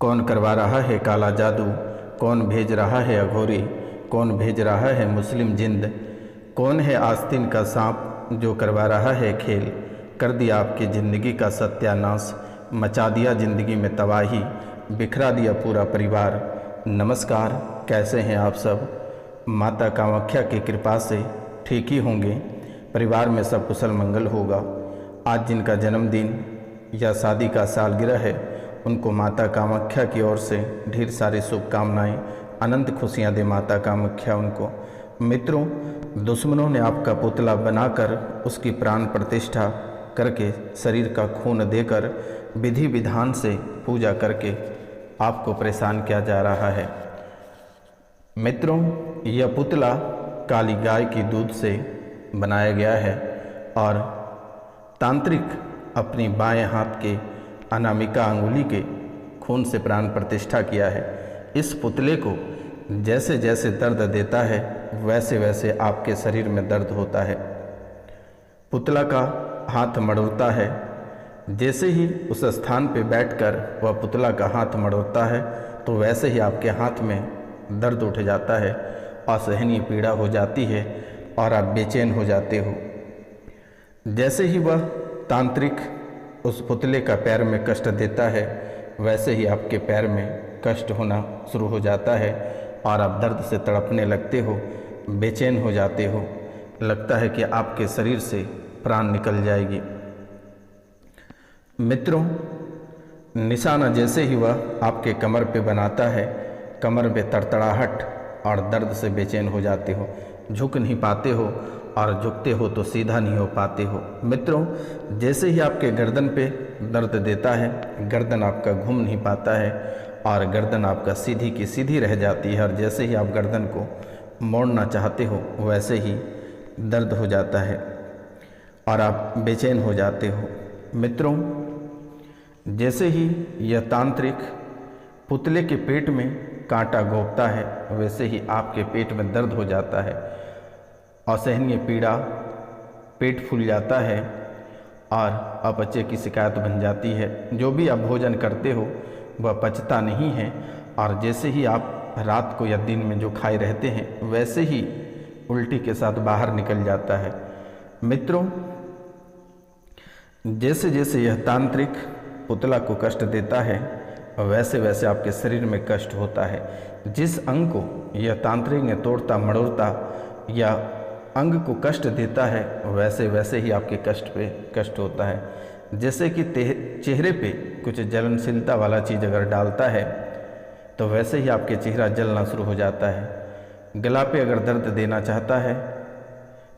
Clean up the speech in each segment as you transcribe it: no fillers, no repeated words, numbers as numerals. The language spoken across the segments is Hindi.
कौन करवा रहा है काला जादू, कौन भेज रहा है अघोरी, कौन भेज रहा है मुस्लिम जिंद, कौन है आस्तीन का सांप जो करवा रहा है खेल। कर दिया आपकी ज़िंदगी का सत्यानाश, मचा दिया ज़िंदगी में तबाही, बिखरा दिया पूरा परिवार। नमस्कार, कैसे हैं आप सब? माता कामाख्या की कृपा से ठीक ही होंगे, परिवार में सब कुशल मंगल होगा। आज जिनका जन्मदिन या शादी का सालगिरह है, उनको माता कामाख्या की ओर से ढेर सारी शुभकामनाएं, अनंत खुशियां दे माता कामाख्या उनको। मित्रों, दुश्मनों ने आपका पुतला बनाकर उसकी प्राण प्रतिष्ठा करके शरीर का खून देकर विधि विधान से पूजा करके आपको परेशान किया जा रहा है। मित्रों, यह पुतला काली गाय की दूध से बनाया गया है और तांत्रिक अपनी बाएं हाथ के अनामिका अंगुली के खून से प्राण प्रतिष्ठा किया है। इस पुतले को जैसे जैसे दर्द देता है वैसे वैसे आपके शरीर में दर्द होता है। पुतला का हाथ मड़ोड़ता है, जैसे ही उस स्थान पे बैठकर वह पुतला का हाथ मड़ोड़ता है तो वैसे ही आपके हाथ में दर्द उठ जाता है, असहनीय पीड़ा हो जाती है और आप बेचैन हो जाते हो। जैसे ही वह तांत्रिक उस पुतले का पैर में कष्ट देता है वैसे ही आपके पैर में कष्ट होना शुरू हो जाता है और आप दर्द से तड़पने लगते हो, बेचैन हो जाते हो। लगता है कि आपके शरीर से प्राण निकल जाएगी। मित्रों, निशाना जैसे ही वह आपके कमर पे बनाता है, कमर पे तड़तड़ाहट और दर्द से बेचैन हो जाते हो, झुक नहीं पाते हो और झुकते हो तो सीधा नहीं हो पाते हो। मित्रों, जैसे ही आपके गर्दन पे दर्द देता है, गर्दन आपका घूम नहीं पाता है और गर्दन आपका सीधी की सीधी रह जाती है और जैसे ही आप गर्दन को मोड़ना चाहते हो वैसे ही दर्द हो जाता है और आप बेचैन हो जाते हो। मित्रों, जैसे ही यह तांत्रिक पुतले के पेट में कांटा गोपता है वैसे ही आपके पेट में दर्द हो जाता है, असहनीय पीड़ा, पेट फूल जाता है और अपचे की शिकायत बन जाती है। जो भी आप भोजन करते हो वह पचता नहीं है और जैसे ही आप रात को या दिन में जो खाए रहते हैं वैसे ही उल्टी के साथ बाहर निकल जाता है। मित्रों, जैसे जैसे यह तांत्रिक पुतला को कष्ट देता है वैसे वैसे आपके शरीर में कष्ट होता है। जिस अंग को यह तांत्रिक ने तोड़ता मड़ोड़ता या अंग को कष्ट देता है वैसे वैसे ही आपके कष्ट पे कष्ट होता है। जैसे कि चेहरे पे कुछ जलनशीलता वाला चीज़ अगर डालता है तो वैसे ही आपके चेहरा जलना शुरू हो जाता है। गला पे अगर दर्द देना चाहता है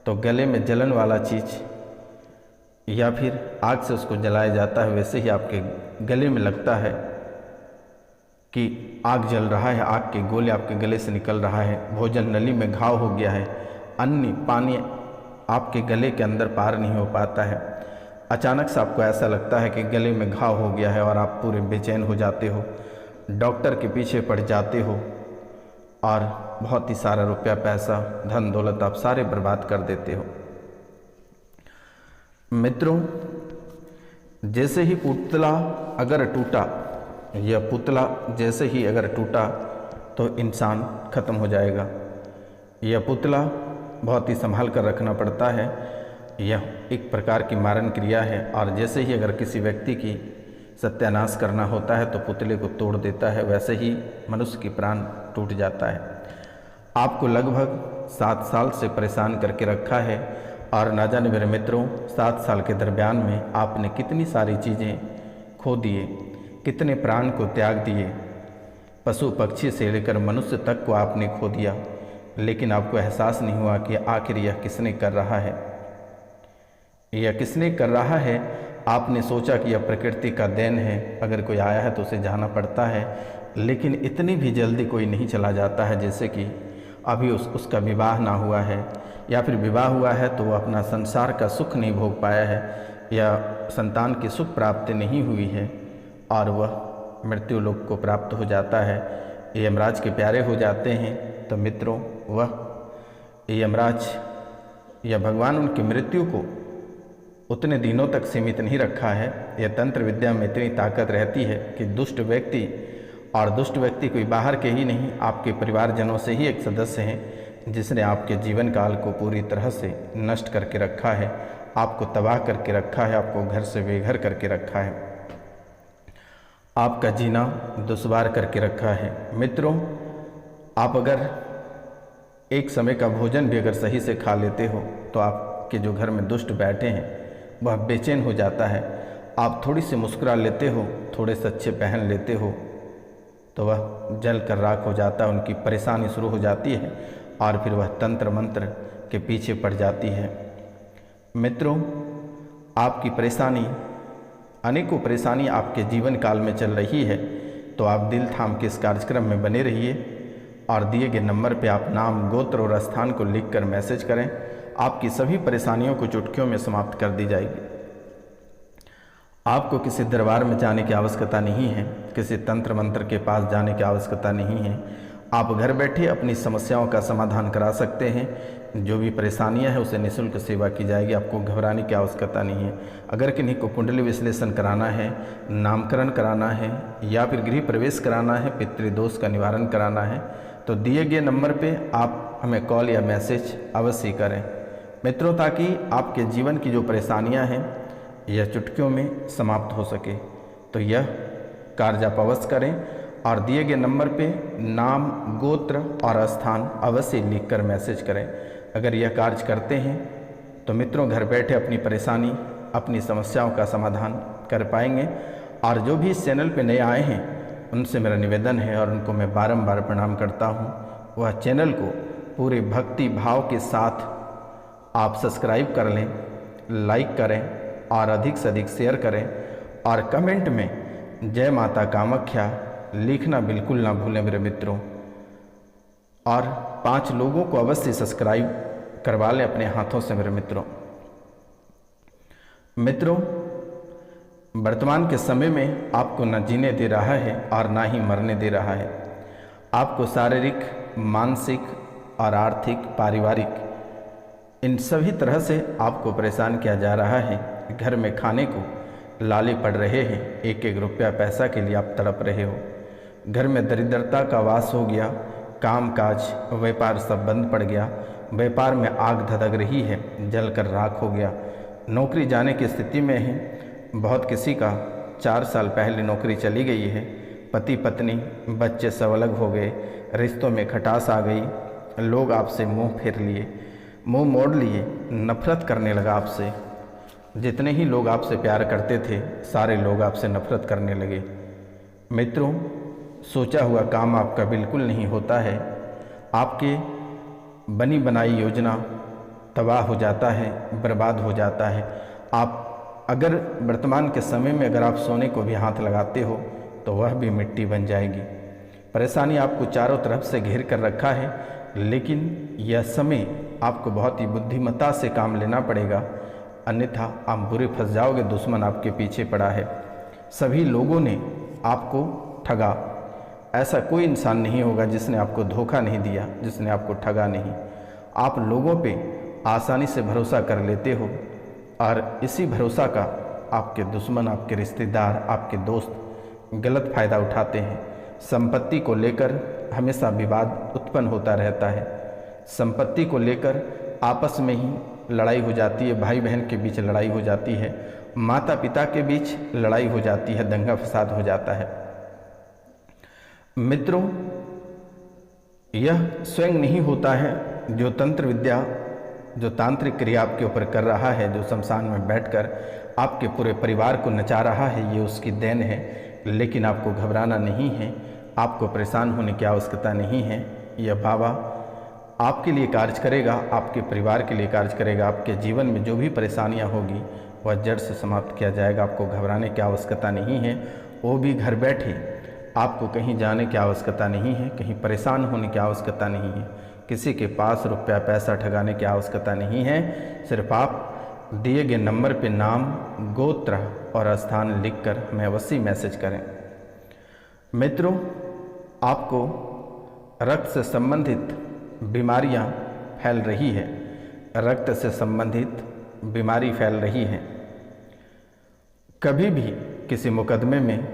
तो गले में जलन वाला चीज़ या फिर आग से उसको जलाया जाता है, वैसे ही आपके गले में लगता है कि आग जल रहा है, आग के गोले आपके गले से निकल रहा है। भोजन नली में घाव हो गया है, अन्न पानी आपके गले के अंदर पार नहीं हो पाता है। अचानक से आपको ऐसा लगता है कि गले में घाव हो गया है और आप पूरे बेचैन हो जाते हो, डॉक्टर के पीछे पड़ जाते हो और बहुत ही सारा रुपया पैसा धन दौलत आप सारे बर्बाद कर देते हो। मित्रों, जैसे ही पुतला अगर टूटा, यह पुतला जैसे ही अगर टूटा तो इंसान खत्म हो जाएगा। यह पुतला बहुत ही संभाल कर रखना पड़ता है। यह एक प्रकार की मारण क्रिया है और जैसे ही अगर किसी व्यक्ति की सत्यानाश करना होता है तो पुतले को तोड़ देता है, वैसे ही मनुष्य की प्राण टूट जाता है। आपको लगभग 7 साल से परेशान करके रखा है और ना जाने मेरे मित्रों, 7 साल के दरमियान में आपने कितनी सारी चीज़ें खो दिए, कितने प्राण को त्याग दिए, पशु पक्षी से लेकर मनुष्य तक को आपने खो दिया, लेकिन आपको एहसास नहीं हुआ कि आखिर यह किसने कर रहा है। यह किसने कर रहा है? आपने सोचा कि यह प्रकृति का देन है, अगर कोई आया है तो उसे जाना पड़ता है, लेकिन इतनी भी जल्दी कोई नहीं चला जाता है। जैसे कि अभी उसका विवाह ना हुआ है या फिर विवाह हुआ है तो वह अपना संसार का सुख नहीं भोग पाया है या संतान की सुख प्राप्ति नहीं हुई है और वह मृत्यु लोक को प्राप्त हो जाता है, यमराज के प्यारे हो जाते हैं। तो मित्रों, वह यमराज या भगवान उनकी मृत्यु को उतने दिनों तक सीमित नहीं रखा है। यह तंत्र विद्या में इतनी ताकत रहती है कि दुष्ट व्यक्ति और दुष्ट व्यक्ति कोई बाहर के ही नहीं, आपके परिवारजनों से ही एक सदस्य हैं जिसने आपके जीवन काल को पूरी तरह से नष्ट करके रखा है, आपको तबाह करके रखा है, आपको घर से बेघर करके रखा है, आपका जीना दुश्वार करके रखा है। मित्रों, आप अगर एक समय का भोजन भी अगर सही से खा लेते हो तो आपके जो घर में दुष्ट बैठे हैं वह बेचैन हो जाता है। आप थोड़ी सी मुस्कुरा लेते हो, थोड़े से अच्छे पहन लेते हो तो वह जल कर राख हो जाता है, उनकी परेशानी शुरू हो जाती है और फिर वह तंत्र मंत्र के पीछे पड़ जाती है। मित्रों, आपकी परेशानी, अनेकों परेशानी आपके जीवन काल में चल रही है तो आप दिल थाम के इस कार्यक्रम में बने रहिए और दिए गए नंबर पे आप नाम, गोत्र और स्थान को लिखकर मैसेज करें। आपकी सभी परेशानियों को चुटकियों में समाप्त कर दी जाएगी। आपको किसी दरबार में जाने की आवश्यकता नहीं है, किसी तंत्र मंत्र के पास जाने की आवश्यकता नहीं है। आप घर बैठे अपनी समस्याओं का समाधान करा सकते हैं। जो भी परेशानियां हैं उसे निःशुल्क सेवा की जाएगी, आपको घबराने की आवश्यकता नहीं है। अगर किन्हीं को कुंडली विश्लेषण कराना है, नामकरण कराना है या फिर गृह प्रवेश कराना है, पितृदोष का निवारण कराना है तो दिए गए नंबर पे आप हमें कॉल या मैसेज अवश्य करें। मित्रों, ताकि आपके जीवन की जो परेशानियां हैं यह चुटकियों में समाप्त हो सके तो यह कार्य आप अवश्य करें और दिए गए नंबर पे नाम, गोत्र और स्थान अवश्य लिखकर मैसेज करें। अगर यह कार्य करते हैं तो मित्रों घर बैठे अपनी परेशानी, अपनी समस्याओं का समाधान कर पाएंगे। और जो भी इस चैनल पे नए आए हैं उनसे मेरा निवेदन है और उनको मैं बारंबार प्रणाम करता हूँ, वह चैनल को पूरे भक्ति भाव के साथ आप सब्सक्राइब कर लें, लाइक करें और अधिक से अधिक शेयर करें और कमेंट में जय माता कामाख्या लिखना बिल्कुल ना भूलें मेरे मित्रों। और 5 लोगों को अवश्य सब्सक्राइब करवा लें अपने हाथों से मेरे मित्रों। मित्रों, वर्तमान के समय में आपको न जीने दे रहा है और ना ही मरने दे रहा है। आपको शारीरिक, मानसिक और आर्थिक, पारिवारिक इन सभी तरह से आपको परेशान किया जा रहा है। घर में खाने को लाले पड़ रहे हैं, एक एक रुपया पैसा के लिए आप तड़प रहे हो। घर में दरिद्रता का वास हो गया, काम काज व्यापार सब बंद पड़ गया, व्यापार में आग धधक रही है, जल कर राख हो गया, नौकरी जाने की स्थिति में है। बहुत किसी का 4 साल पहले नौकरी चली गई है, पति पत्नी बच्चे सब अलग हो गए, रिश्तों में खटास आ गई, लोग आपसे मुंह फेर लिए, मुंह मोड़ लिए, नफरत करने लगा आपसे। जितने ही लोग आपसे प्यार करते थे सारे लोग आपसे नफरत करने लगे। मित्रों, सोचा हुआ काम आपका बिल्कुल नहीं होता है, आपके बनी बनाई योजना तबाह हो जाता है, बर्बाद हो जाता है। आप अगर वर्तमान के समय में अगर आप सोने को भी हाथ लगाते हो तो वह भी मिट्टी बन जाएगी। परेशानी आपको चारों तरफ से घेर कर रखा है, लेकिन यह समय आपको बहुत ही बुद्धिमत्ता से काम लेना पड़ेगा, अन्यथा आप बुरे फंस जाओगे। दुश्मन आपके पीछे पड़ा है, सभी लोगों ने आपको ठगा। ऐसा कोई इंसान नहीं होगा जिसने आपको धोखा नहीं दिया, जिसने आपको ठगा नहीं। आप लोगों पे आसानी से भरोसा कर लेते हो और इसी भरोसा का आपके दुश्मन, आपके रिश्तेदार, आपके दोस्त गलत फ़ायदा उठाते हैं। संपत्ति को लेकर हमेशा विवाद उत्पन्न होता रहता है, संपत्ति को लेकर आपस में ही लड़ाई हो जाती है, भाई बहन के बीच लड़ाई हो जाती है, माता पिता के बीच लड़ाई हो जाती है, दंगा फसाद हो जाता है। मित्रों, यह स्वयं नहीं होता है जो तंत्र विद्या, जो तांत्रिक क्रिया आपके ऊपर कर रहा है, जो शमशान में बैठकर आपके पूरे परिवार को नचा रहा है, ये उसकी देन है। लेकिन आपको घबराना नहीं है, आपको परेशान होने की आवश्यकता नहीं है। यह बाबा आपके लिए कार्य करेगा, आपके परिवार के लिए कार्य करेगा। आपके जीवन में जो भी परेशानियां होगी वह जड़ से समाप्त किया जाएगा। आपको घबराने की आवश्यकता नहीं है, वो भी घर बैठे। आपको कहीं जाने की आवश्यकता नहीं है, कहीं परेशान होने की आवश्यकता नहीं है, किसी के पास रुपया पैसा ठगाने की आवश्यकता नहीं है। सिर्फ आप दिए गए नंबर पे नाम, गोत्र और स्थान लिखकर हमें अवश्य मैसेज करें। मित्रों, आपको रक्त से संबंधित बीमारियां फैल रही है, रक्त से संबंधित बीमारी फैल रही है। कभी भी किसी मुकदमे में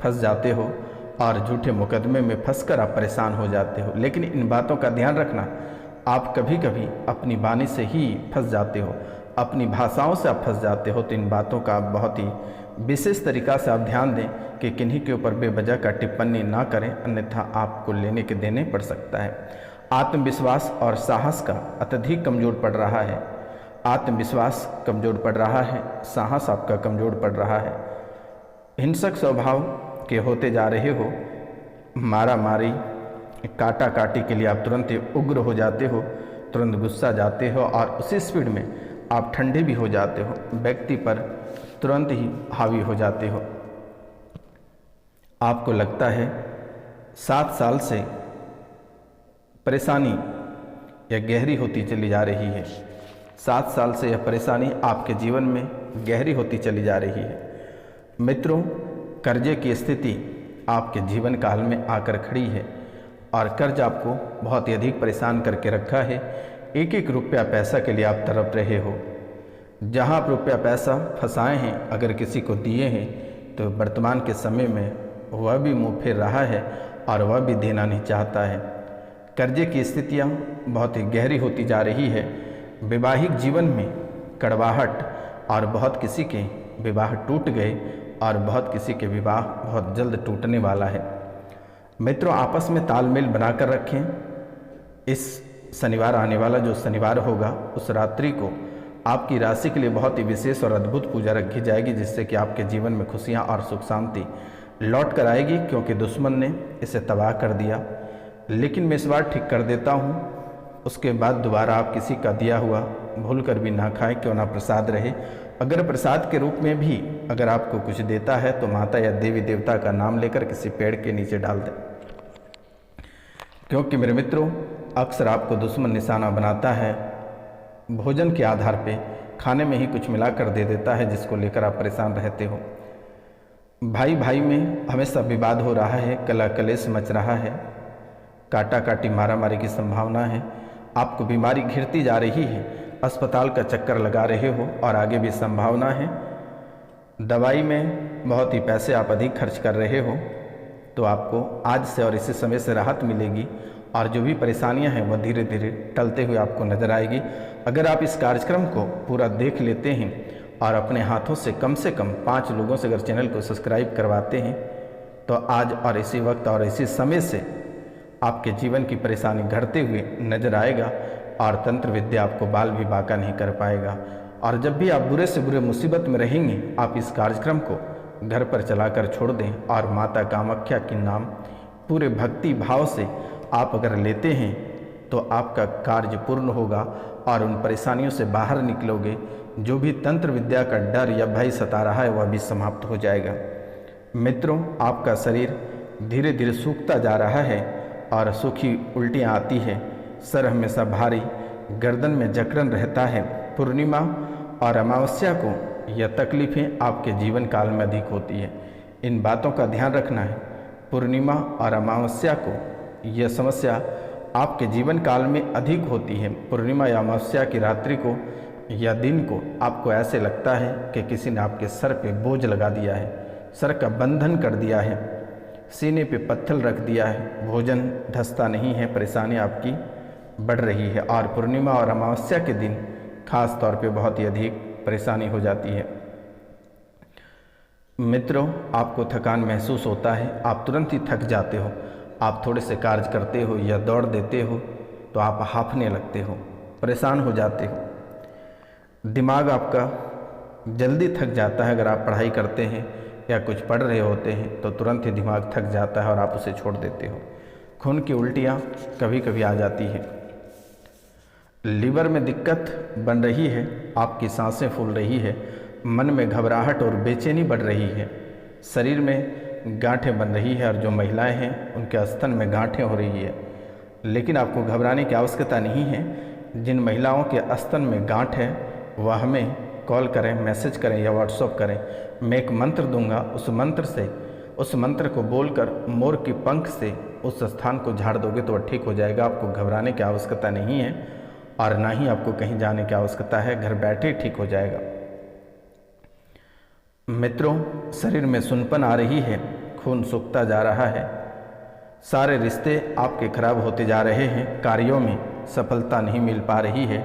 फंस जाते हो और झूठे मुकदमे में फंसकर आप परेशान हो जाते हो। लेकिन इन बातों का ध्यान रखना, आप कभी कभी अपनी वाणी से ही फंस जाते हो, अपनी भाषाओं से आप फंस जाते हो। तो इन बातों का बहुत ही विशेष तरीक़ा से आप ध्यान दें कि किन्हीं के ऊपर बेवजह का टिप्पणी ना करें, अन्यथा आपको लेने के देने पड़ सकता है। आत्मविश्वास और साहस का अत्यधिक कमज़ोर पड़ रहा है। आत्मविश्वास कमज़ोर पड़ रहा है, साहस आपका कमज़ोर पड़ रहा है। हिंसक स्वभाव के होते जा रहे हो, मारा मारी काटा काटी के लिए आप तुरंत ही उग्र हो जाते हो, तुरंत गुस्सा जाते हो और उसी स्पीड में आप ठंडे भी हो जाते हो, व्यक्ति पर तुरंत ही हावी हो जाते हो। आपको लगता है 7 साल से परेशानी यह गहरी होती चली जा रही है। 7 साल से यह परेशानी आपके जीवन में गहरी होती चली जा रही है। मित्रों, कर्जे की स्थिति आपके जीवन काल में आकर खड़ी है और कर्ज आपको बहुत ही अधिक परेशान करके रखा है। एक एक रुपया पैसा के लिए आप तड़प रहे हो। जहां आप रुपया पैसा फंसाए हैं, अगर किसी को दिए हैं तो वर्तमान के समय में वह भी मुँह फेर रहा है और वह भी देना नहीं चाहता है। कर्जे की स्थितियाँ बहुत ही गहरी होती जा रही है। वैवाहिक जीवन में कड़वाहट और बहुत किसी के विवाह टूट गए और बहुत किसी के विवाह बहुत जल्द टूटने वाला है। मित्रों, आपस में तालमेल बनाकर रखें। इस शनिवार आने वाला जो शनिवार होगा, उस रात्रि को आपकी राशि के लिए बहुत ही विशेष और अद्भुत पूजा रखी जाएगी, जिससे कि आपके जीवन में खुशियां और सुख शांति लौट कर आएगी, क्योंकि दुश्मन ने इसे तबाह कर दिया। लेकिन मैं इस बार ठीक कर देता हूँ, उसके बाद दोबारा आप किसी का दिया हुआ भूल कर भी ना खाएं, क्यों ना प्रसाद रहे। अगर प्रसाद के रूप में भी अगर आपको कुछ देता है तो माता या देवी देवता का नाम लेकर किसी पेड़ के नीचे डाल दें, क्योंकि मेरे मित्रों, अक्सर आपको दुश्मन निशाना बनाता है। भोजन के आधार पे खाने में ही कुछ मिलाकर दे देता है, जिसको लेकर आप परेशान रहते हो। भाई भाई में हमेशा विवाद हो रहा है, कलह कलेश मच रहा है, काटा काटी मारा मारी की संभावना है। आपको बीमारी घिरती जा रही है, अस्पताल का चक्कर लगा रहे हो और आगे भी संभावना है। दवाई में बहुत ही पैसे आप अधिक खर्च कर रहे हो, तो आपको आज से और इसी समय से राहत मिलेगी और जो भी परेशानियां हैं वह धीरे धीरे टलते हुए आपको नजर आएगी। अगर आप इस कार्यक्रम को पूरा देख लेते हैं और अपने हाथों से कम 5 लोगों से अगर चैनल को सब्सक्राइब करवाते हैं, तो आज और इसी वक्त और इसी समय से आपके जीवन की परेशानी घटते हुए नजर आएगा और तंत्र विद्या आपको बाल भी बाका नहीं कर पाएगा। और जब भी आप बुरे से बुरे मुसीबत में रहेंगे, आप इस कार्यक्रम को घर पर चलाकर छोड़ दें और माता कामाख्या के नाम पूरे भक्ति भाव से आप अगर लेते हैं तो आपका कार्य पूर्ण होगा और उन परेशानियों से बाहर निकलोगे। जो भी तंत्र विद्या का डर या भय सता रहा है वह भी समाप्त हो जाएगा। मित्रों, आपका शरीर धीरे धीरे सूखता जा रहा है और सूखी उल्टियाँ आती है, सर हमेशा भारी, गर्दन में जकड़न रहता है। पूर्णिमा और अमावस्या को यह तकलीफ़ें आपके जीवन काल में अधिक होती है। इन बातों का ध्यान रखना है। पूर्णिमा और अमावस्या को यह समस्या आपके जीवन काल में अधिक होती है। पूर्णिमा या अमावस्या की रात्रि को या दिन को आपको ऐसे लगता है कि किसी ने आपके सर पे बोझ लगा दिया है, सर का बंधन कर दिया है, सीने पे पत्थर रख दिया है, भोजन धंसता नहीं है, परेशानी आपकी बढ़ रही है। और पूर्णिमा और अमावस्या के दिन खास तौर पे बहुत ही अधिक परेशानी हो जाती है। मित्रों, आपको थकान महसूस होता है, आप तुरंत ही थक जाते हो। आप थोड़े से कार्य करते हो या दौड़ देते हो तो आप हांफने लगते हो, परेशान हो जाते हो। दिमाग आपका जल्दी थक जाता है। अगर आप पढ़ाई करते हैं या कुछ पढ़ रहे होते हैं तो तुरंत ही दिमाग थक जाता है और आप उसे छोड़ देते हो। खून की उल्टियाँ कभी कभी आ जाती है। लीवर में दिक्कत बन रही है, आपकी सांसें फूल रही है, मन में घबराहट और बेचैनी बढ़ रही है, शरीर में गांठें बन रही है और जो महिलाएं हैं उनके स्तन में गांठें हो रही है। लेकिन आपको घबराने की आवश्यकता नहीं है। जिन महिलाओं के स्तन में गांठ है वह हमें कॉल करें, मैसेज करें या व्हाट्सअप करें। मैं एक मंत्र दूंगा, उस मंत्र को बोलकर मोर की पंख से उस स्थान को झाड़ दोगे तो वह ठीक हो जाएगा। आपको घबराने की आवश्यकता नहीं है और ना ही आपको कहीं जाने की आवश्यकता है, घर बैठे ठीक हो जाएगा। मित्रों, शरीर में सुनपन आ रही है, खून सूखता जा रहा है, सारे रिश्ते आपके खराब होते जा रहे हैं, कार्यों में सफलता नहीं मिल पा रही है,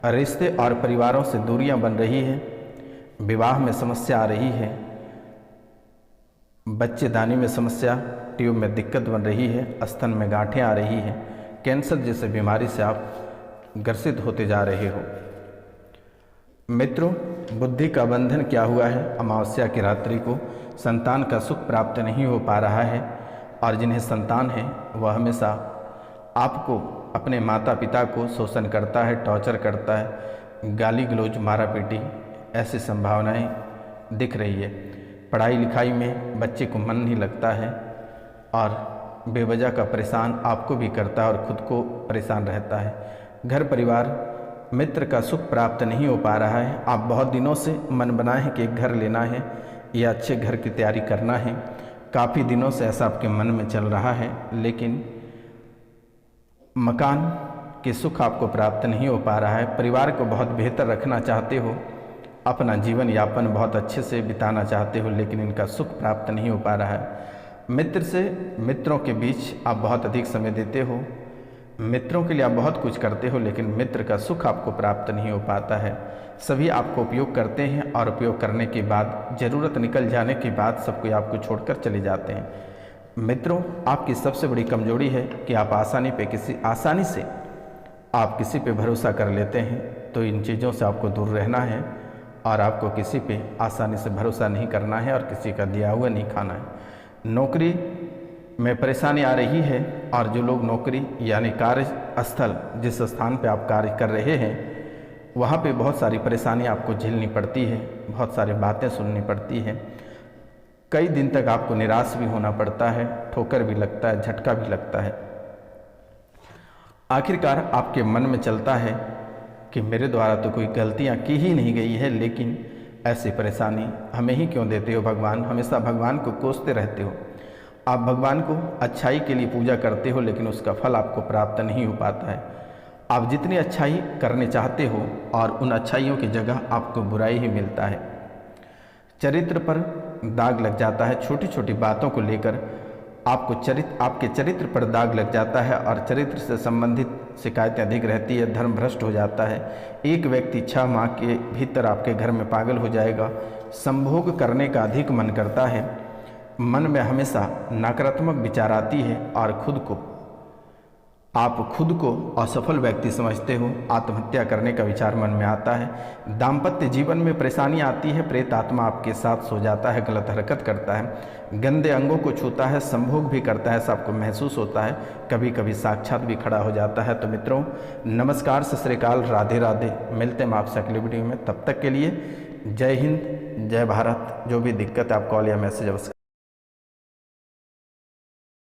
रिश्ते और परिवारों से दूरियां बन रही है, विवाह में समस्या आ रही है, बच्चेदानी में समस्या, ट्यूब में दिक्कत बन रही है, स्तन में गांठें आ रही हैं, कैंसर जैसे बीमारी से आप ग्रसित होते जा रहे हो। मित्रों, बुद्धि का बंधन क्या हुआ है? अमावस्या की रात्रि को संतान का सुख प्राप्त नहीं हो पा रहा है, और जिन्हें संतान है वह हमेशा आपको, अपने माता पिता को शोषण करता है, टॉर्चर करता है, गाली गलौज, मारा पीटी, ऐसी संभावनाएं दिख रही है। पढ़ाई लिखाई में बच्चे को मन नहीं लगता है और बेवजह का परेशान आपको भी करता है और खुद को परेशान रहता है। घर परिवार मित्र का सुख प्राप्त नहीं हो पा रहा है। आप बहुत दिनों से मन बनाए हैं कि एक घर लेना है या अच्छे घर की तैयारी करना है, काफ़ी दिनों से ऐसा आपके मन में चल रहा है, लेकिन मकान के सुख आपको प्राप्त नहीं हो पा रहा है। परिवार को बहुत बेहतर रखना चाहते हो, अपना जीवन यापन बहुत अच्छे से बिताना चाहते हो, लेकिन इनका सुख प्राप्त नहीं हो पा रहा है। मित्रों के बीच आप बहुत अधिक समय देते हो, मित्रों के लिए आप बहुत कुछ करते हो, लेकिन मित्र का सुख आपको प्राप्त नहीं हो पाता है। सभी आपको उपयोग करते हैं और उपयोग करने के बाद, ज़रूरत निकल जाने के बाद सब कोई आपको छोड़कर चले जाते हैं। मित्रों, आपकी सबसे बड़ी कमजोरी है कि आप आसानी से आप किसी पे भरोसा कर लेते हैं। तो इन चीज़ों से आपको दूर रहना है और आपको किसी पे आसानी से भरोसा नहीं करना है और किसी का दिया हुआ नहीं खाना है। नौकरी में परेशानी आ रही है, और जो लोग नौकरी यानी कार्यस्थल, जिस स्थान पे आप कार्य कर रहे हैं, वहाँ पे बहुत सारी परेशानी आपको झेलनी पड़ती है, बहुत सारी बातें सुननी पड़ती हैं, कई दिन तक आपको निराश भी होना पड़ता है, ठोकर भी लगता है, झटका भी लगता है। आखिरकार आपके मन में चलता है कि मेरे द्वारा तो कोई गलतियाँ की ही नहीं गई है, लेकिन ऐसी परेशानी हमें ही क्यों देते हो भगवान? हमेशा भगवान को कोसते रहते हो। आप भगवान को अच्छाई के लिए पूजा करते हो, लेकिन उसका फल आपको प्राप्त नहीं हो पाता है। आप जितनी अच्छाई करने चाहते हो और उन अच्छाइयों की जगह आपको बुराई ही मिलता है। चरित्र पर दाग लग जाता है, छोटी छोटी बातों को लेकर आपके चरित्र पर दाग लग जाता है और चरित्र से संबंधित शिकायतें अधिक रहती है, धर्म भ्रष्ट हो जाता है। एक व्यक्ति 6 माह के भीतर आपके घर में पागल हो जाएगा, संभोग करने का अधिक मन करता है, मन में हमेशा नकारात्मक विचार आती है और आप खुद को असफल व्यक्ति समझते हो, आत्महत्या करने का विचार मन में आता है। दाम्पत्य जीवन में परेशानी आती है, प्रेत आत्मा आपके साथ सो जाता है, गलत हरकत करता है, गंदे अंगों को छूता है, संभोग भी करता है, ऐसा आपको महसूस होता है, कभी कभी साक्षात भी खड़ा हो जाता है। तो मित्रों, नमस्कार, सत श्री अकाल, राधे राधे। मिलते हैं आपसे अगली वीडियो में, तब तक के लिए जय हिंद, जय भारत। जो भी दिक्कत है आप कॉल या मैसेज अवश्य